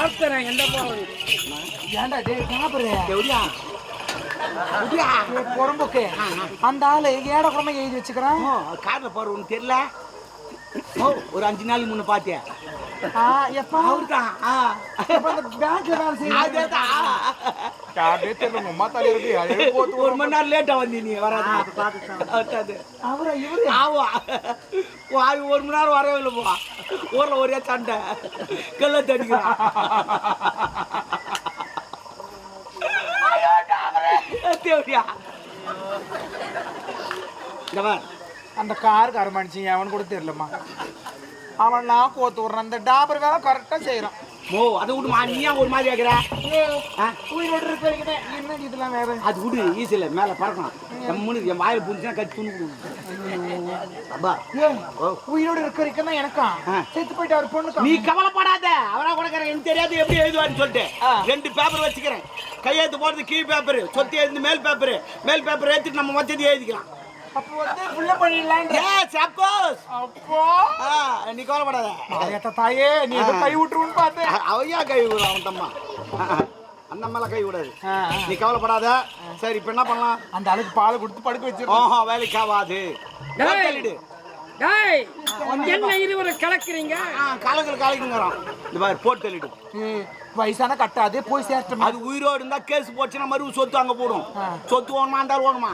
பார்த்தேன் எந்த போறது ஏன்டா டேய் காபரே எப்படியா பொறம்போக்கு அந்த ஆளு ஏட குறமை எழுதி வச்சுக்கிறான். கார்ல போற ஒண்ணு தெரியல. ஒரு 5 நாளைக்கு முன்ன பாத்தியா? எப்ப அவர்தான் பேங்க்ல வேலை செய்ய ஒரு மணி நேரம் லேட்டா வந்து நீ வராது அவரா இவரு ஆவா ஒரு மணி நேரம் வரவே இல்லை போ. ஊர்ல ஒரே சண்டை கல்ல தடிக்கிறான். தேவையா அந்த காருக்கு அரமணிச்சு அவன் கூட தெரியலம்மா. அவன் நான் கோத்து விடுறான். அந்த டாபர் வேலை கரெக்டா செய்யறான். அதை விடுமா நீயா ஒரு மாதிரி ஆகுற உயிரோடு இருக்க என்ன இதெல்லாம் வேற அது விடு ஈஸியில மேல பறக்கலாம். என் வாயில புரிஞ்சுன்னா கட்டி துணி உயிரோடு இருக்க வரைக்கும் தான் எனக்கா செத்து போயிட்டு அவர் பொண்ணு. நீ கவலைப்படாத அவரா கொடுக்கறேன். எனக்கு தெரியாது எப்படி எழுதுவான்னு சொல்லிட்டு 2 பேப்பர் வச்சுக்கிறேன். கையெழுத்து போடுறது கீழ் பேப்பர், சொத்து எழுந்து மேல் பேப்பர் ஏற்றிட்டு நம்ம மொத்தத்தையும் எழுதிக்கலாம். அப்போ வந்து புள்ள பண்ணிடலாம். நீ கவலைப்படாத தாயே. நீ கை விட்டுருன்னு பார்த்தேன். அவையா கை விடுற அவன் தம்மா அந்த மேல கை விடாது. நீ கவலைப்படாத. சரி இப்ப என்ன பண்ணலாம்? அந்த அளவுக்கு பாலை கொடுத்து படுக்க வச்சிருக்கோம். வேலைக்கு ஆகாது. என்ன இருவரும் கலக்குறீங்க? கலக்குங்கிறோம். இந்த மாதிரி போட்டு தள்ளிடு. வயசான கட்டாது போய் சேர்த்து. அது உயிரோடு இருந்தா கேஸ் போச்சுன்னா மறுபடியும் சொத்து அங்க போடும். சொத்து ஓணுமா இருந்தாலும் ஓணுமா?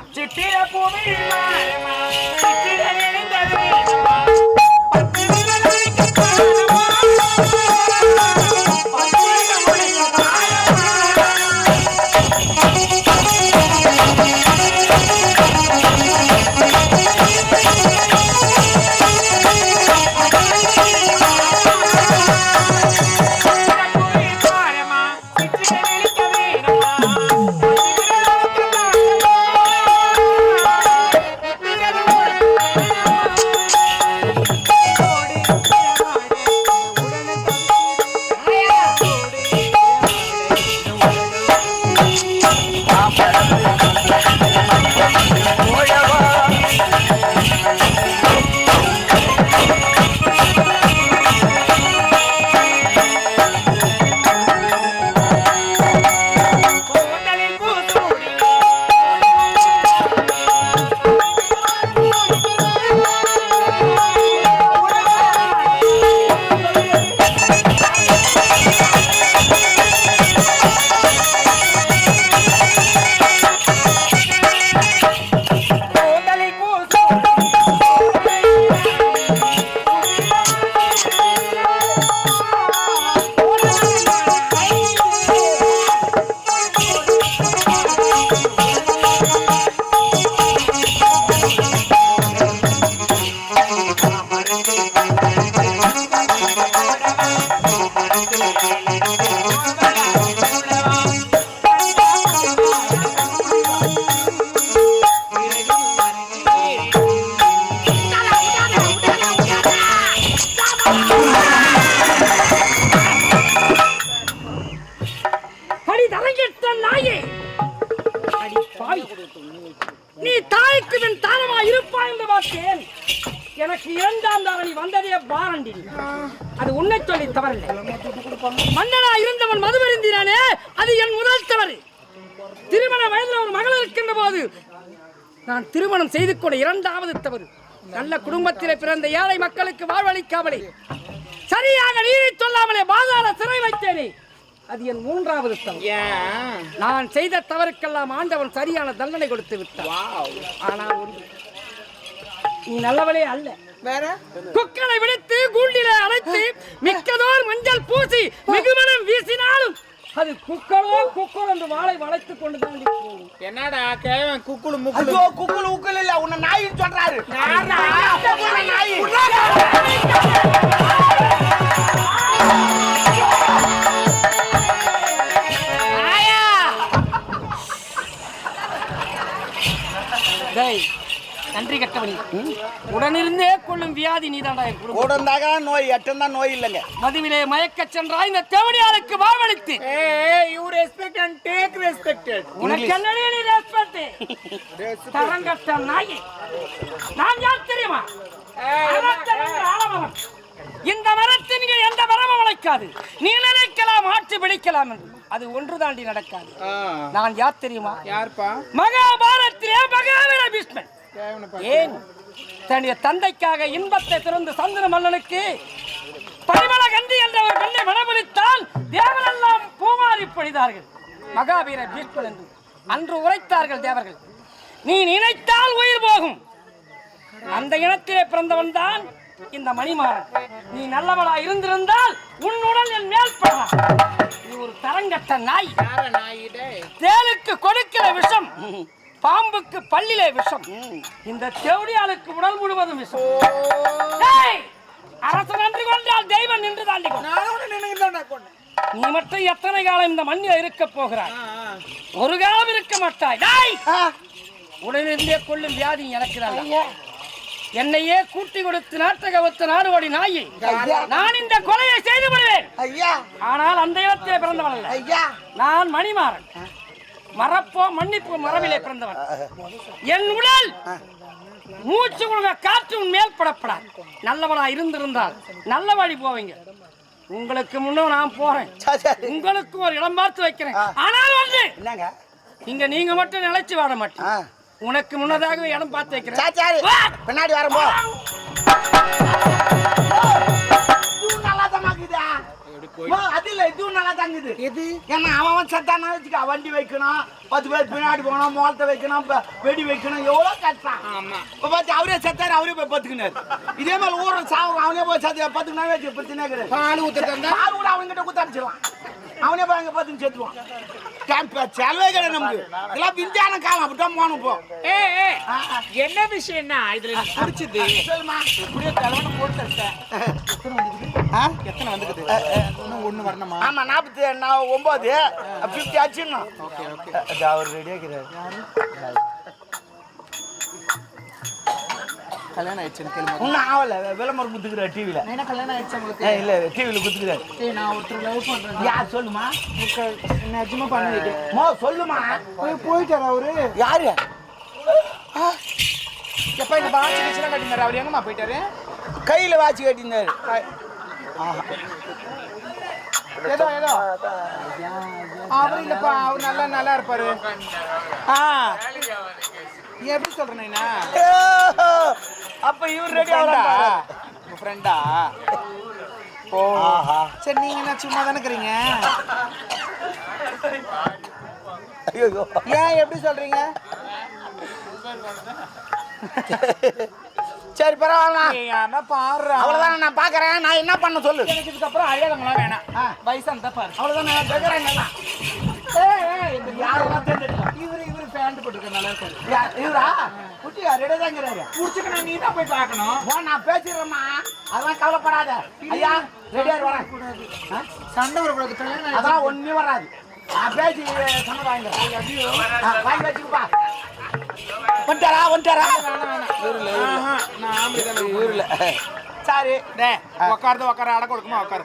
நீ தாய்க்கு பின் தானமா இருப்பா என்று பார்த்தேன். எனக்கு 2ஆம் தாரணி வந்ததே பாரண்டி. அது உன்னை சொல்லி தவறில்லை. மன்னனா இருந்தவன் மதுவருந்தினானே, அது என் முதல் தவறு. திருமண வயதில் ஒரு மகள் இருக்கின்ற போது நான் திருமணம் செய்து கொண்ட 2வது தவறு. நல்ல குடும்பத்திலே பிறந்த ஏழை மக்களுக்கு வாழ்வளிக்காமலே, சரியாக நீதி சொல்லாமலே பாதாள சிறை வைத்தேனே, அது என் 3வது தவறு. நான் செய்த தவறுக்கெல்லாம் ஆண்டவன் சரியான தண்டனை கொடுத்து விட்டான். ஆனால் நீ நல்லவளே அல்ல. குக்களை விடுத்து கூண்டிலே அழைத்து மிக்கதோர் மஞ்சள் பூசி மிகுமணம் வீசினாலும் அது குக்களோ குக்கள் என்று வாளை வளைத்துக் கொண்டு தான் போகும். என்னடா கேவன் குக்குளு முக்குளு? ஐயோ குக்குளு உக்குளு இல்ல, உன்னை நாயின்னு சொல்றாரு. நாய் நன்றி கட்டவனி. உடனிருந்தே கொள்ளும் வியாதி நீதாண்டா. உடன்தாக நோய், எட்டந்தான் நோய் இல்லைங்க. மதுவிலே மயக்க சென்றாய் இந்த தேவடியாளுக்கு வாழ்வளித்து. You respect and take respected. உனக்கு என்னடி நீ ரெஸ்பெக்ட்? தரங்கட்ட நாயே. நான் யார் தெரியுமா? ஆலமரம். இந்த மரத்தின் எந்த மரமும் வளைக்காது. நீ நினைக்கலாம் நினைக்கலாம் என்று அது ஒன்று தாண்டி நடக்காது. நான் யார் தெரியுமா? யாருப்பா? மகாபாரத்திலே மகாவீர பீஷ்மன். ஏன் தன்னுடைய தந்தைக்காக இன்பத்தை திறந்து சந்திர மன்னனுக்கு பரிமள கண்டி என்ற ஒரு பெண்ணை மனமுடித்தால் தேவரெல்லாம் பூமாறி பொழிதார்கள். மகாவீர பீஷ்மன் என்று அன்று உரைத்தார்கள் தேவர்கள். நீ நினைத்தால் உயிர் போகும். அந்த இனத்திலே பிறந்தவன் தான் இந்த மணிமாறன். நீ நல்லவளா இருந்திருந்தால் உன்னுடன் என் மேல் படலாம். நீ ஒரு தரங்கட்ட நாய். தேலுக்கு கொடுக்கிற விஷம், பாம்புக்கு பல்லிலே விஷம், இந்த தேவடியாளுக்கு உடல் முழுவதும் விஷம். அரசன் நன்றி கொண்டால் தெய்வம் நின்று தாண்டி நீ மட்டும் எத்தனை காலம் இந்த மண்ணில் இருக்க போகிறாய்? ஒரு காலம் இருக்க மாட்டாய். உடனே கொள்ளும் வியாதி எனக்கு தான். என்னையே கூட்டி கொடுத்து நாட்டக ஒத்து நாடு ஓடி நாயை நான் இந்த கொலையை செய்து விடுவேன். ஆனால் அந்த இடத்திலே பிறந்தவன் அல்ல. நான் மணிமாறன். மறப்போ மன்னிப்பு மரபிலே பிறந்தவன். என் உடல் மூச்சு கொடுங்க காற்று உன் மேல் படப்படா. நல்லவனா இருந்திருந்தால் நல்ல வழி போவீங்க. உங்களுக்கு முன்னும் நான் போறேன். உங்களுக்கு ஒரு இடம் பார்த்து வைக்கிறேன். ஆனால் வந்து இங்க நீங்க மட்டும் நிலைச்சு வாழ மாட்டேன். உனக்கு முன்னதாக இடம் பார்த்து வைக்கிறேன். பின்னாடி வரம்போ இதுவும் நல்லா தாங்குது. ஏன்னா அவன் சத்தான வச்சுக்க வண்டி வைக்கணும், 10 பேர் பின்னாடி போகணும், மோலத்தை வைக்கணும், வெடி வைக்கணும், எவ்வளவு கஷ்டம். இப்ப பார்த்து அவரே செத்தாரு, அவரே போய் பத்துக்கினாரு. இதே மாதிரி ஊர சாவு அவனே போய் சத்து பத்துக்கினா வச்சு பிரச்சனை கிடையாது. பால் கூட அவன்கிட்ட குத்தாடிச்சிடலாம். அவனே போய் அங்க பத்துக்கு செத்துவான். செலவே கிடையாது நமக்கு. இதெல்லாம் விஞ்ஞான காலம் அப்படித்தான் போகணும். போ என்ன விஷயம்னா இதுல பிடிச்சது சொல்லுமா. இப்படியே கல்யாணம் போட்டு எத்தனை வந்துக்குது? ஒண்ணு வரணுமா? ஆமா 49 50 ஆச்சுன்னா அவர் ரெடியா இருக்கிறாரு. கல்யாணம் ஆயிடுச்சுன்னு கேள்வி. இன்னும் ஆகல. விளம்பரம் குத்துக்கிறார் டிவில. என்ன கல்யாணம் ஆயிடுச்சு உங்களுக்கு? இல்ல டிவில குத்துக்கிறாரு. நான் ஒருத்தர் லவ் பண்றேன். யார் சொல்லுமா? நிஜமா பண்ண வைக்கிறேன். சொல்லுமா. போயிட்டாரு அவரு. யாரு? எப்ப இந்த வாட்சி கட்சிலாம் கட்டினாரு? அவர் எங்கம்மா போயிட்டாரு? கையில வாட்சி கட்டினாரு. ஏதோ அவர் இல்லப்பா. அவர் நல்லா இருப்பாரு. எப்படி சொல்றேன்னா அப்ப இவர் ரெடியா உங்க ஃப்ரெண்டா? ஓ சரி. நீங்க என்ன சும்மா தானே இருக்கிறீங்க? ஐயோ ஏன் எப்படி சொல்றீங்க? சரி பரவாயில்ல. பாரு அவ்வளவுதான் நான் பாக்குறேன். நான் என்ன பண்ண சொல்லு. எனக்கு இதுக்கப்புறம் அழகங்களாம் வேணாம். வயசான பாரு. அவ்வளவுதான் கேக்குறேன். இவரு பேண்ட் போட்டுருக்க நல்லா இருக்காரு. இவரா குட்டியா ரெடியா தான் இருக்கிறாரு. புடிச்சுக்கணும். நீ தான் போய் பார்க்கணும். நான் பேசிடுறேம்மா. அதெல்லாம் கவலைப்படாத. ஐயா ரெடியா வரேன். சண்டை வரக்கூடாது. கல்யாணம் அதெல்லாம் ஒண்ணும் வராது. நான் பேசி சண்டை வாங்கி வச்சுக்கப்பா. வந்துட்டாரா? நான் சரி உட்கார அடை கொடுக்குமா? உட்காரு.